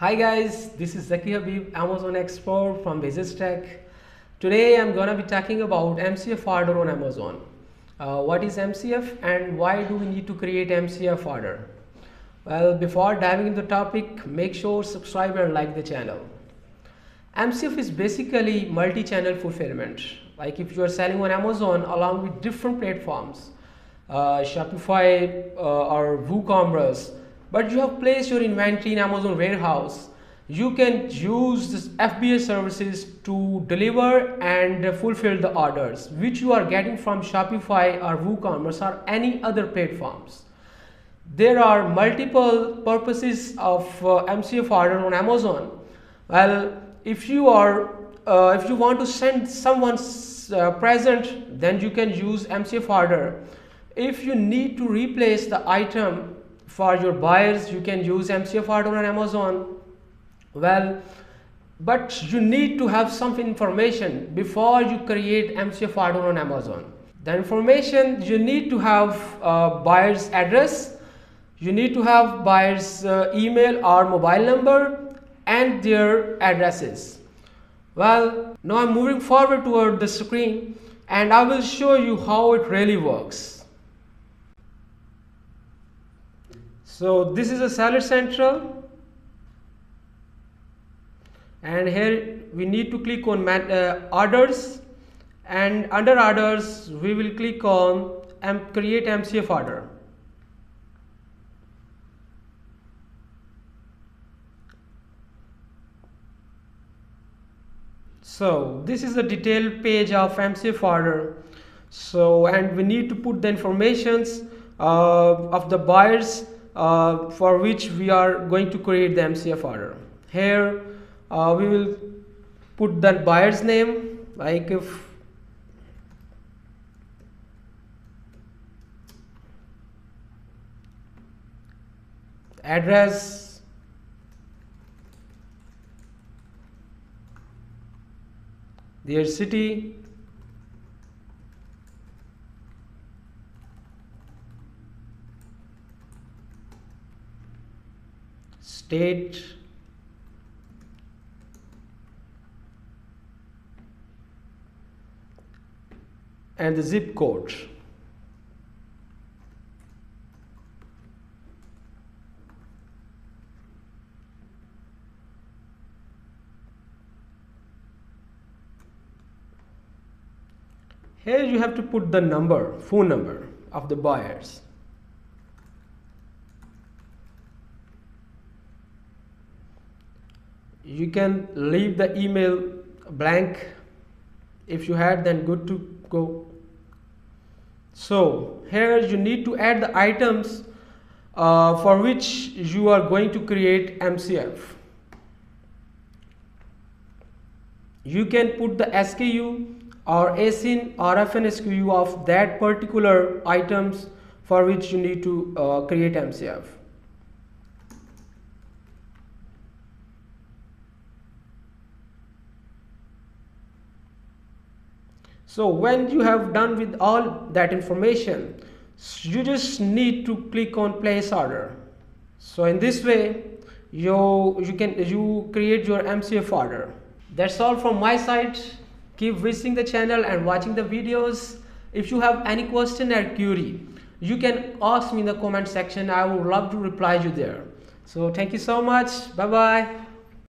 Hi guys, this is Zaki Habib, Amazon expert from Bizistech. Today I'm gonna be talking about MCF order on Amazon. What is MCF and why do we need to create MCF order? Well, before diving into the topic, make sure subscribe and like the channel. MCF is basically multi-channel fulfillment. Like if you are selling on Amazon along with different platforms, Shopify or WooCommerce, but you have placed your inventory in Amazon warehouse, you can use this FBA services to deliver and fulfill the orders which you are getting from Shopify or WooCommerce or any other platforms. There are multiple purposes of MCF order on Amazon. Well, if you want to send someone present, then you can use MCF order. If you need to replace the item for your buyers, you can use MCF order on Amazon. Well, but you need to have some information before you create MCF order on Amazon. The information you need to have buyer's address, you need to have buyer's email or mobile number and their addresses. Well, now I'm moving forward toward the screen and I will show you how it really works. So this is a Seller Central, and here we need to click on orders, and under orders we will click on create MCF order. So this is a detailed page of MCF order. So, and we need to put the informations of the buyers for which we are going to create the MCF order. Here we will put the buyer's name, like if address, their city, state, and the zip code. Here you have to put the number, phone number of the buyers. You can leave the email blank. If you had, then good to go. So here you need to add the items for which you are going to create MCF. You can put the SKU or ASIN or FN SKU of that particular items for which you need to create MCF. So when you have done with all that information, you just need to click on place order. So in this way you create your MCF order. That's all from my side. Keep visiting the channel and watching the videos. If you have any question or query, you can ask me in the comment section. I would love to reply you there. So thank you so much. Bye bye.